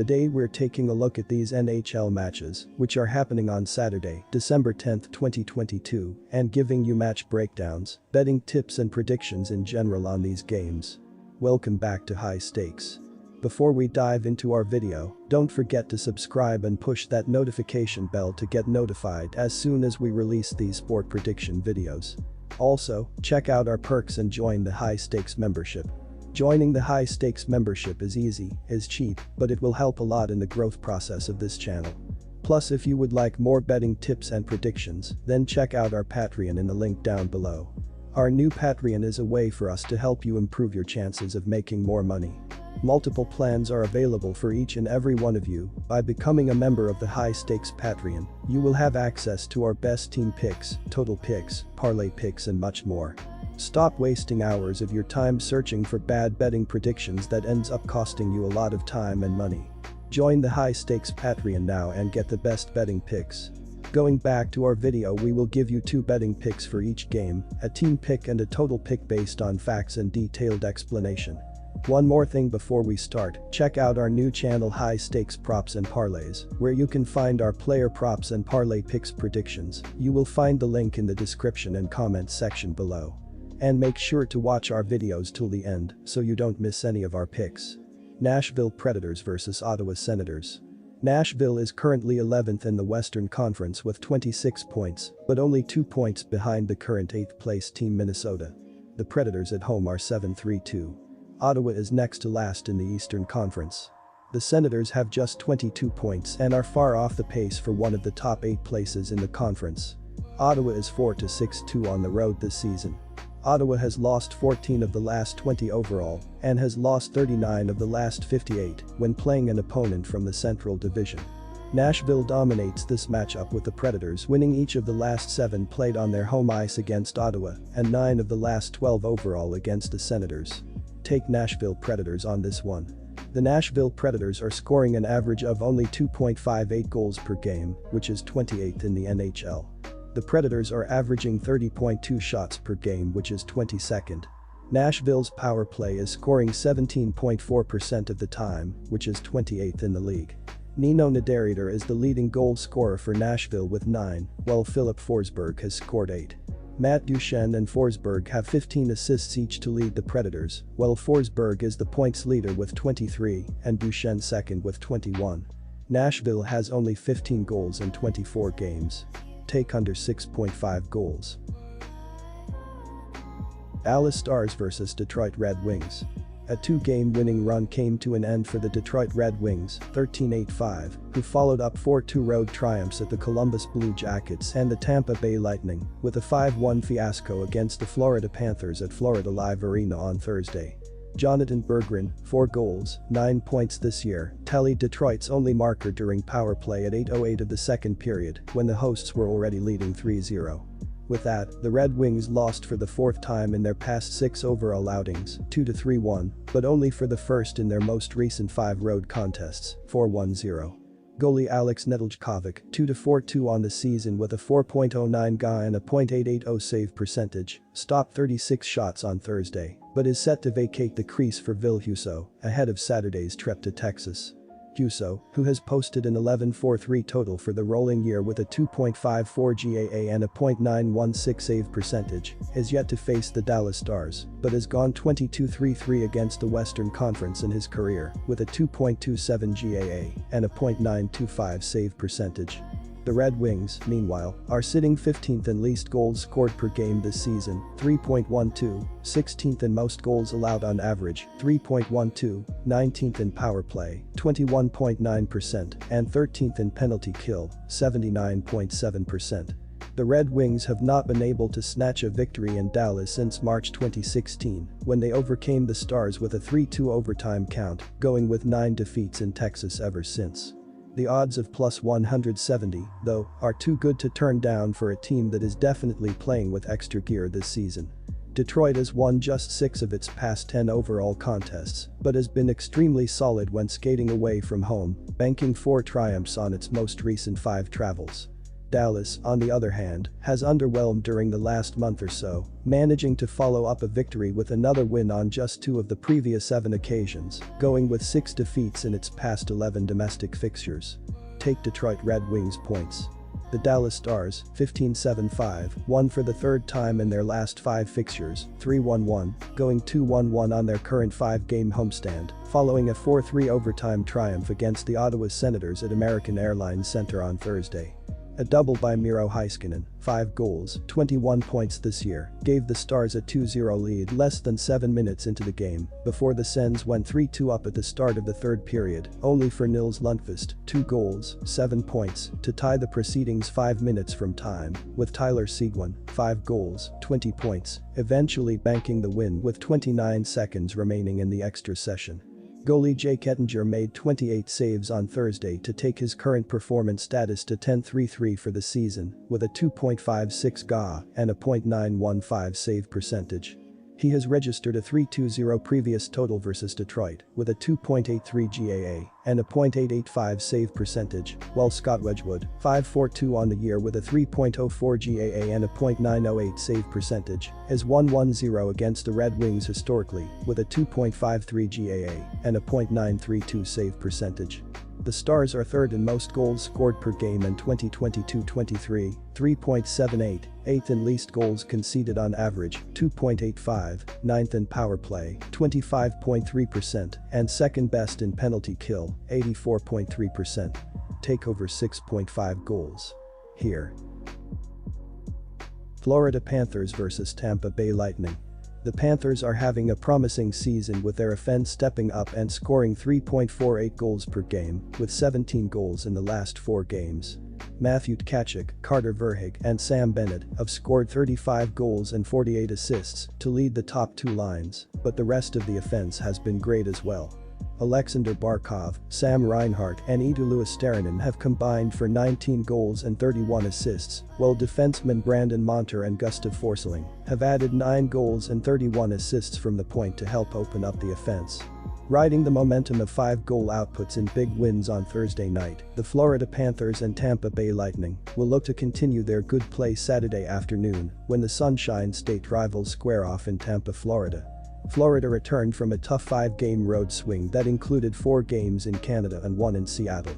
Today we're taking a look at these NHL matches, which are happening on Saturday, December 10, 2022, and giving you match breakdowns, betting tips and predictions in general on these games. Welcome back to High Stakes. Before we dive into our video, don't forget to subscribe and push that notification bell to get notified as soon as we release these sport prediction videos. Also, check out our perks and join the High Stakes membership. Joining the High Stakes membership is easy, is cheap, but it will help a lot in the growth process of this channel. Plus, if you would like more betting tips and predictions, then check out our Patreon in the link down below. Our new Patreon is a way for us to help you improve your chances of making more money. Multiple plans are available for each and every one of you. By becoming a member of the High Stakes Patreon, you will have access to our best team picks, total picks, parlay picks and much more. Stop wasting hours of your time searching for bad betting predictions that ends up costing you a lot of time and money. Join the High Stakes Patreon now and get the best betting picks. Going back to our video, we will give you 2 betting picks for each game, a team pick and a total pick based on facts and detailed explanation. One more thing before we start, check out our new channel High Stakes Props and Parlays, where you can find our player props and parlay picks predictions. You will find the link in the description and comments section below. And make sure to watch our videos till the end so you don't miss any of our picks. Nashville Predators vs Ottawa Senators. Nashville is currently 11th in the Western Conference with 26 points, but only 2 points behind the current 8th place team Minnesota. The Predators at home are 7-3-2. Ottawa is next to last in the Eastern Conference. The Senators have just 22 points and are far off the pace for one of the top 8 places in the conference. Ottawa is 4-6-2 on the road this season. Ottawa has lost 14 of the last 20 overall and has lost 39 of the last 58 when playing an opponent from the Central Division. Nashville dominates this matchup with the Predators winning each of the last 7 played on their home ice against Ottawa and 9 of the last 12 overall against the Senators. Take Nashville Predators on this one. The Nashville Predators are scoring an average of only 2.58 goals per game, which is 28th in the NHL. The Predators are averaging 30.2 shots per game, which is 22nd. Nashville's power play is scoring 17.4% of the time, which is 28th in the league. Nino Niederreiter is the leading goal scorer for Nashville with 9, while Philip Forsberg has scored 8. Matt Duchene and Forsberg have 15 assists each to lead the Predators, while Forsberg is the points leader with 23 and Duchene second with 21. Nashville has only 15 goals in 24 games. Take under 6.5 goals. Dallas Stars vs Detroit Red Wings. A 2-game winning run came to an end for the Detroit Red Wings, 13-8-5, who followed up 4-2 road triumphs at the Columbus Blue Jackets and the Tampa Bay Lightning with a 5-1 fiasco against the Florida Panthers at Florida Live Arena on Thursday. Jonathan Berggren, 4 goals, 9 points this year, tallied Detroit's only marker during power play at 8:08 of the second period when the hosts were already leading 3-0. With that, the Red Wings lost for the 4th time in their past 6 overall outings, 2-3-1, but only for the first in their most recent 5 road contests, 4-1-0. Goalie Alex Nedeljkovic, 2-4-2 on the season with a 4.09 GA and a .880 save percentage, stopped 36 shots on Thursday, but is set to vacate the crease for Ville Husso ahead of Saturday's trip to Texas. Husso, who has posted an 11.43 total for the rolling year with a 2.54 GAA and a .916 save percentage, is yet to face the Dallas Stars, but has gone 22-3-3 against the Western Conference in his career with a 2.27 GAA and a .925 save percentage. The Red Wings, meanwhile, are sitting 15th in least goals scored per game this season, 3.12, 16th in most goals allowed on average, 3.12, 19th in power play, 21.9%, and 13th in penalty kill, 79.7%. The Red Wings have not been able to snatch a victory in Dallas since March 2016, when they overcame the Stars with a 3-2 overtime count, going with 9 defeats in Texas ever since. The odds of +170, though, are too good to turn down for a team that is definitely playing with extra gear this season. Detroit has won just 6 of its past 10 overall contests, but has been extremely solid when skating away from home, banking 4 triumphs on its most recent 5 travels. Dallas, on the other hand, has underwhelmed during the last month or so, managing to follow up a victory with another win on just 2 of the previous 7 occasions, going with 6 defeats in its past 11 domestic fixtures. Take Detroit Red Wings points. The Dallas Stars, 15-7-5, won for the 3rd time in their last 5 fixtures, 3-1-1, going 2-1-1 on their current 5-game homestand, following a 4-3 overtime triumph against the Ottawa Senators at American Airlines Center on Thursday. A double by Miro Heiskanen, 5 goals, 21 points this year, gave the Stars a 2-0 lead less than 7 minutes into the game, before the Sens went 3-2 up at the start of the 3rd period, only for Nils Lundqvist, 2 goals, 7 points, to tie the proceedings 5 minutes from time, with Tyler Seguin, 5 goals, 20 points, eventually banking the win with 29 seconds remaining in the extra session. Goalie Jake Ettinger made 28 saves on Thursday to take his current performance status to 10-3-3 for the season, with a 2.56 GA and a .915 save percentage. He has registered a 3-2-0 previous total versus Detroit, with a 2.83 GAA and a .885 save percentage, while Scott Wedgwood, 5-4-2 on the year with a 3.04 GAA and a .908 save percentage, is 1-1-0 against the Red Wings historically, with a 2.53 GAA and a .932 save percentage. The Stars are 3rd in most goals scored per game in 2022-23, 3.78, 8th in least goals conceded on average, 2.85, 9th in power play, 25.3%, and 2nd best in penalty kill, 84.3%. Take over 6.5 goals. Here. Florida Panthers vs Tampa Bay Lightning. The Panthers are having a promising season with their offense stepping up and scoring 3.48 goals per game, with 17 goals in the last 4 games. Matthew Tkachuk, Carter Verhaeghe, and Sam Bennett have scored 35 goals and 48 assists to lead the top 2 lines, but the rest of the offense has been great as well. Alexander Barkov, Sam Reinhart and Eetu Luostarinen have combined for 19 goals and 31 assists, while defensemen Brandon Montour and Gustav Forsling have added 9 goals and 31 assists from the point to help open up the offense. Riding the momentum of 5-goal outputs in big wins on Thursday night, the Florida Panthers and Tampa Bay Lightning will look to continue their good play Saturday afternoon when the Sunshine State rivals square off in Tampa, Florida. Florida returned from a tough 5-game road swing that included 4 games in Canada and 1 in Seattle.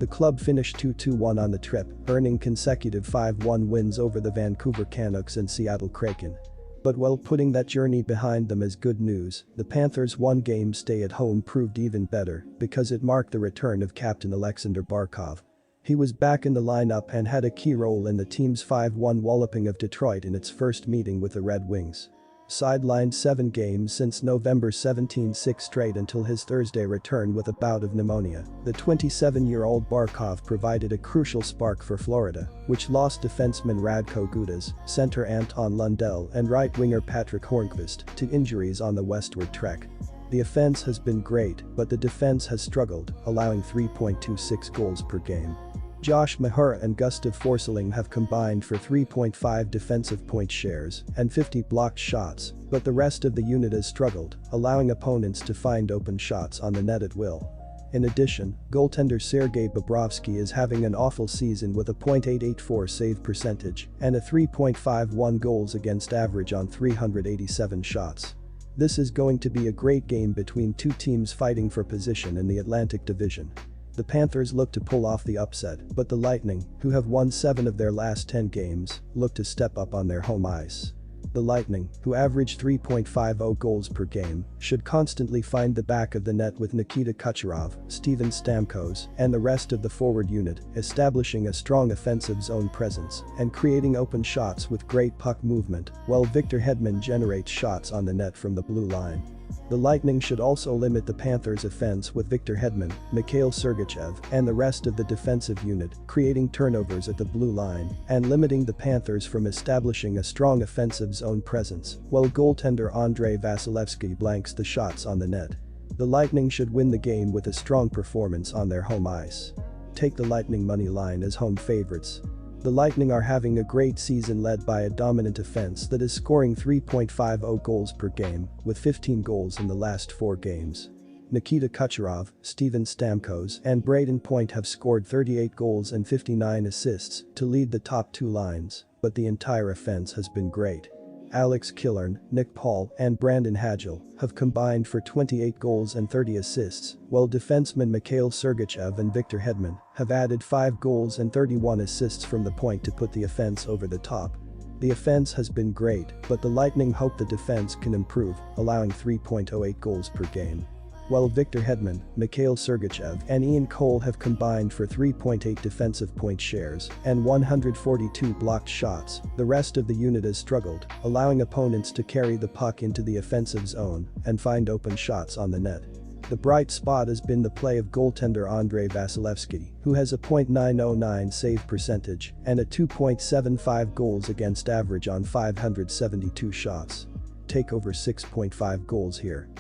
The club finished 2-2-1 on the trip, earning consecutive 5-1 wins over the Vancouver Canucks and Seattle Kraken. But while putting that journey behind them is good news, the Panthers' 1-game stay at home proved even better because it marked the return of captain Alexander Barkov. He was back in the lineup and had a key role in the team's 5-1 walloping of Detroit in its first meeting with the Red Wings. Sidelined 7 games since November 17, 6 straight until his Thursday return with a bout of pneumonia, the 27-year-old Barkov provided a crucial spark for Florida, which lost defenseman Radko Gudas, center Anton Lundell and right winger Patrick Hornqvist to injuries on the westward trek. The offense has been great, but the defense has struggled, allowing 3.26 goals per game. Josh Mahura and Gustav Forsling have combined for 3.5 defensive point shares and 50 blocked shots, but the rest of the unit has struggled, allowing opponents to find open shots on the net at will. In addition, goaltender Sergei Bobrovsky is having an awful season with a .884 save percentage and a 3.51 goals against average on 387 shots. This is going to be a great game between 2 teams fighting for position in the Atlantic Division. The Panthers look to pull off the upset, but the Lightning, who have won 7 of their last 10 games, look to step up on their home ice. The Lightning, who average 3.50 goals per game, should constantly find the back of the net with Nikita Kucherov, Steven Stamkos, and the rest of the forward unit, establishing a strong offensive zone presence and creating open shots with great puck movement, while Victor Hedman generates shots on the net from the blue line. The Lightning should also limit the Panthers' offense with Victor Hedman, Mikhail Sergachev, and the rest of the defensive unit, creating turnovers at the blue line and limiting the Panthers from establishing a strong offensive zone presence, while goaltender Andrei Vasilevsky blanks the shots on the net. The Lightning should win the game with a strong performance on their home ice. Take the Lightning money line as home favorites. The Lightning are having a great season led by a dominant offense that is scoring 3.50 goals per game, with 15 goals in the last 4 games. Nikita Kucherov, Steven Stamkos, and Brayden Point have scored 38 goals and 59 assists to lead the top two lines, but the entire offense has been great. Alex Killorn, Nick Paul, and Brandon Hagel have combined for 28 goals and 30 assists, while defensemen Mikhail Sergachev and Victor Hedman have added 5 goals and 31 assists from the point to put the offense over the top. The offense has been great, but the Lightning hope the defense can improve, allowing 3.08 goals per game. While Victor Hedman, Mikhail Sergachev, and Ian Cole have combined for 3.8 defensive point shares and 142 blocked shots, the rest of the unit has struggled, allowing opponents to carry the puck into the offensive zone and find open shots on the net. The bright spot has been the play of goaltender Andrei Vasilevsky, who has a .909 save percentage and a 2.75 goals against average on 572 shots. Take over 6.5 goals here.